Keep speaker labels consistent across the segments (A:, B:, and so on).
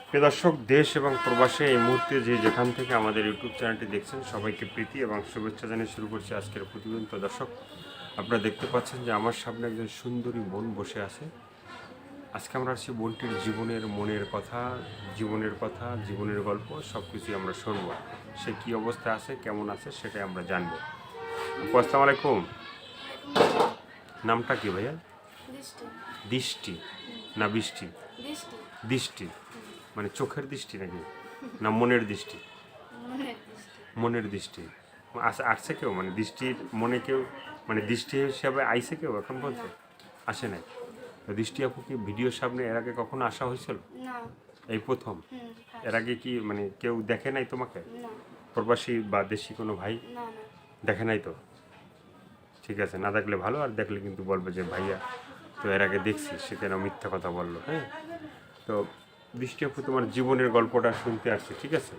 A: প্রিয় দর্শক, দেশ এবং প্রবাসে এই মুহূর্তে যেখান থেকে আমাদের ইউটিউব চ্যানেলটি দেখছেন সবাইকে প্রীতি এবং শুভেচ্ছা জানিয়ে শুরু করছি আজকের প্রতিবেদন। তো দর্শক, আপনারা দেখতে পাচ্ছেন যে আমার সামনে একজন সুন্দরী বোন বসে আছে। আজকে আমরা আসছি বোনটির মনের কথা, জীবনের গল্প সব কিছুই আমরা শুনব। সে কী অবস্থায় আছে, কেমন আছে সেটাই আমরা জানবো। আসসালামু আলাইকুম। নামটা কি ভাইয়া? দৃষ্টি না বৃষ্টি? দৃষ্টি মানে চোখের দৃষ্টি নাকি, না মনের দৃষ্টি? মনের দৃষ্টি আসছে কেউ, মানে দৃষ্টির মনে কেউ, মানে দৃষ্টি হিসাবে আইসে কেউ এখন বলতে আসে নাই? তো দৃষ্টি আপু কি ভিডিওর সামনে এর আগে কখনো আসা হয়েছিল? এই প্রথম? এর আগে কি মানে কেউ দেখে নাই তোমাকে? প্রবাসী বা দেশি কোনো ভাই দেখে নাই? তো ঠিক আছে, না দেখলে ভালো, আর দেখলে কিন্তু বলবে যে ভাইয়া তো এর আগে দেখছি, সে কেন মিথ্যা কথা বললো। হ্যাঁ, তো দৃষ্টি আপু তোমার জীবনের গল্পটা শুনতে আসছে, ঠিক আছে?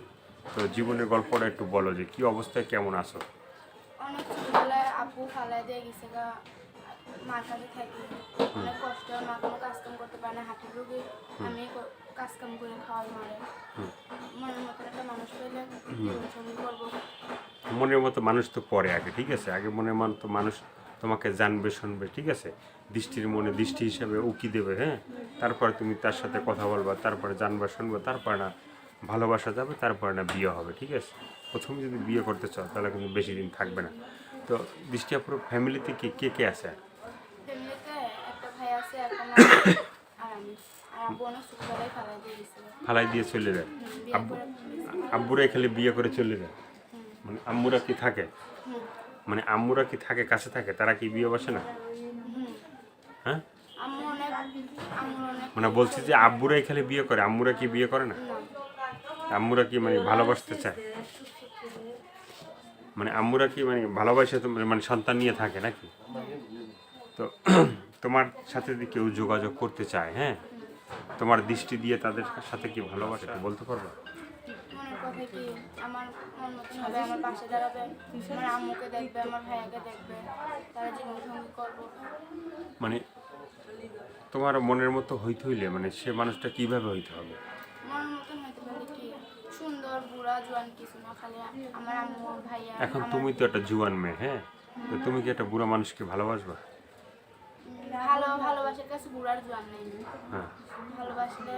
A: তো জীবনের গল্পটা একটু বলো যে কি অবস্থায়, কেমন আছো?
B: অনেক ছোটবেলায় আপু ফালাই দিয়ে গেছে গা, মার কাছে থাকি, অনেক কষ্ট, মা কোনো কাজকাম করতে পারে না, হাঁটুর রোগী, আমি কাজকাম করে খাওয়াই মারে। মনের মতন একটা মানুষ পেলে জীবনসঙ্গী করবো।
A: মনের মতো মানুষ তো পরে আগে, ঠিক আছে? আগে মনের মতো মানুষ তোমাকে জানবে, শুনবে, ঠিক আছে? দৃষ্টির মনে দৃষ্টি হিসাবে উকি দেবে, হ্যাঁ? তারপরে তুমি তার সাথে কথা বলবা, তারপরে জানবা, শুনবা, তারপরে না ভালোবাসা যাবে, তারপরে না বিয়ে হবে, ঠিক আছে? প্রথমে যদি বিয়ে করতে চাও তাহলে কিন্তু বেশি দিন থাকবে না। তো দৃষ্টি আপুর ফ্যামিলিতে কে কে আছে?
B: ফ্যামিলিতে একটা ভাই আছে, একটা মা, আর আমি। আর আব্বু অনেক ছোটবেলায় ফালাই দিয়ে গেছিল।
A: ফালাই দিয়ে চলে যায়?
B: বিয়ে
A: আব্বু
B: করে
A: আব্বুরাই খালি বিয়ে করে চলে যায়? মানে আম্মুরা কি থাকে? মানে আম্মুরা কি থাকে, কাছে থাকে, তারা কি বিয়ে বসে না? হ্যাঁ,
B: আম্মু অনেক
A: মানে বলছি যে আব্বুরাই খালি বিয়ে করে, আম্মুরা কি বিয়ে করে না? আম্মুরা কি মানে ভালোবাসতে চায়? মানে আম্মুরা কি মানে ভালোবাসে মানে সন্তান নিয়ে থাকে নাকি? তো তোমার সাথে যদি কেউ যোগাযোগ করতে চায়, হ্যাঁ, তোমার দৃষ্টি দিয়ে তাদের সাথে কি ভালোবাসে একটু বলতে পারবে?
B: মনের কথা কি, আমার মন মতন হবে, আমার পাশে দাঁড়াবে, আমার আম্মুকে দেখবে, আমার ভাইয়াকে দেখবে, তারা জীবনসঙ্গী করবো।
A: মানে তোমার মনের মতো হইতে হইলে মানে সে মানুষটা কিভাবে হইতে হবে?
B: মনের মতন হইতে পারলে কি, সুন্দর বুড়া জোয়ান কিছু না, খালি আমার আম্মু ভাইয়া।
A: এখন তুমি তো একটা জুয়ান মেয়ে, হ্যাঁ, তো তুমি কি একটা বুড়া মানুষকে ভালোবাসবা?
B: ভালোবাসার কাছে বুড়ার জোয়ান নেই।
A: হ্যাঁ,
B: ভালোবাসলে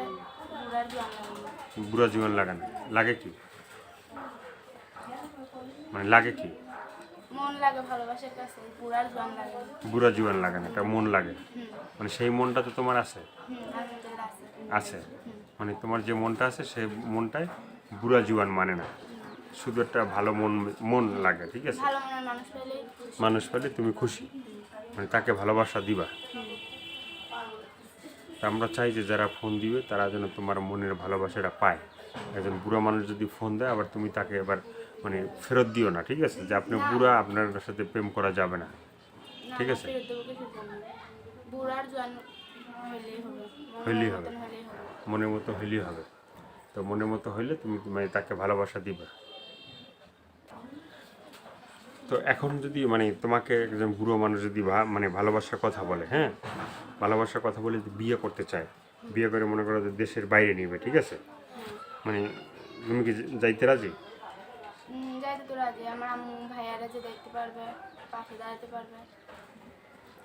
B: বুড়ার জোয়ান লাগে।
A: বুড়া জুয়ান লাগে না, লাগে কি, মানে লাগে কি?
B: মন লাগে ভালোবাসার কাছে, বুড়ার জোয়ান লাগে।
A: বুড়া জুয়ান লাগে না, এটা মন লাগে। মানে সেই মনটা তো তোমার আছে?
B: আলহামদুলিল্লাহ আছে।
A: আছে, মানে তোমার যে মনটা আছে সেই মনটায় বুড়া জুয়ান মানে না, শুধু একটা ভালো মন লাগে, ঠিক আছে?
B: ভালো মনের মানুষ পেলেই
A: মানুষ পেলে তুমি খুশি, মানে তাকে ভালোবাসা দিবা। তা আমরা চাই যে যারা ফোন দিবে তারা যেন তোমার মনের ভালোবাসাটা পায়। একজন বুড়া মানুষ যদি ফোন দেয় আবার তুমি তাকে এবার মানে ফেরত দিও না, ঠিক আছে? যে আপনি বুড়া, আপনার সাথে প্রেম করা যাবে না, ঠিক আছে?
B: ফেরত দেবো কিছু জন্য, বুড়ার জোয়ান হইলেই হবে,
A: হইলেই হবে,
B: হইলেই হবে।
A: মনের মতো হইলেই হবে। তো মনের মতো হইলে তুমি মানে তাকে ভালোবাসা দিবা। তো এখন যদি মানে তোমাকে একজন বুড়ো মানুষ যদি মানে ভালোবাসার কথা বলে, হ্যাঁ, ভালোবাসার কথা বলে যদি বিয়ে করতে চায়, বিয়ে করে মনে করো যে দেশের বাইরে নিবে, ঠিক আছে? মানে তুমি কি যাইতে রাজি?
B: যাইতে তো রাজি, আমার আম্মু ভাইয়ারা যে দেখতে পারবে, পাশে দাঁড়াতে পারবে।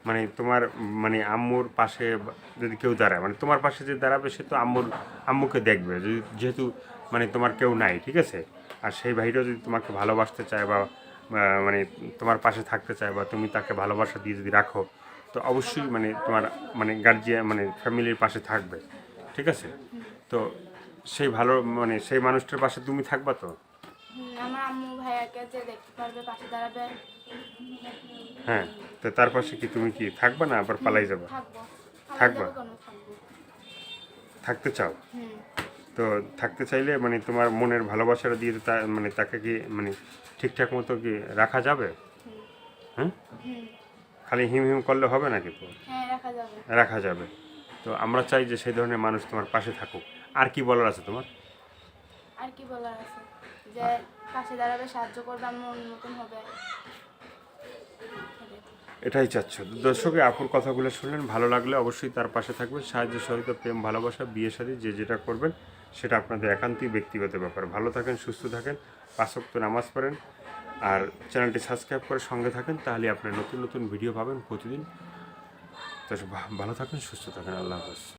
A: মানে তোমার মানে আম্মুর পাশে যদি কেউ দাঁড়ায়, মানে তোমার পাশে যে দাঁড়াবে সে তো আম্মুকে দেখবে, যেহেতু মানে তোমার কেউ নাই, ঠিক আছে? আর সেই ভাইটাও যদি তোমাকে ভালোবাসতে চায় বা মানে তোমার পাশে থাকতে চায় বা তুমি তাকে ভালোবাসা দিয়ে যদি রাখো, তো অবশ্যই মানে তোমার মানে গার্জিয়ান মানে ফ্যামিলির পাশে থাকবে, ঠিক আছে? তো সেই ভালো মানে সেই মানুষটার পাশে তুমি থাকবা তো?
B: আমার আম্মু ভাইয়াকে যে দেখতে পারবে, পাশে দাঁড়াবে।
A: হ্যাঁ, তো তার পাশে কি তুমি কি থাকবা না আবার পালাই যাবা?
B: থাকবো।
A: থাকবা?
B: থাকবো।
A: থাকতে চাও? তো থাকতে চাইলে মানে তোমার মনের ভালোবাসাটা দিয়ে মানে তাকে কি মানে ঠিকঠাক মতো কি রাখা যাবে? হ্যাঁ, খালি হিম হিম করলে হবে নাকি? তো
B: হ্যাঁ, রাখা যাবে।
A: রাখা যাবে। তো আমরা চাই যে সেই ধরনের মানুষ তোমার পাশে থাকুক। আর কি বলার আছে তোমার?
B: আর কি বলার আছে, যে পাশে দাঁড়াবে, সাহায্য করবে, আমার মন মতন হবে।
A: এটাই চাচ্ছ। দর্শক আপুর কথাগুলো শুনলেন, ভালো লাগলে অবশ্যই তার পাশে থাকবেন। সাহায্য সহযোগিতা, প্রেম, ভালোবাসা, বিয়ে শাদী যে যেটা করবেন সেটা আপনাদের একান্তই ব্যক্তিগত ব্যাপার। ভালো থাকেন, সুস্থ থাকেন, 5 ওয়াক্ত নামাজ পড়েন, আর চ্যানেলটি সাবস্ক্রাইব করে সঙ্গে থাকেন, তাহলে আপনার নতুন নতুন ভিডিও পাবেন প্রতিদিন। তো ভালো থাকেন, সুস্থ থাকেন, আল্লাহ হাফেজ।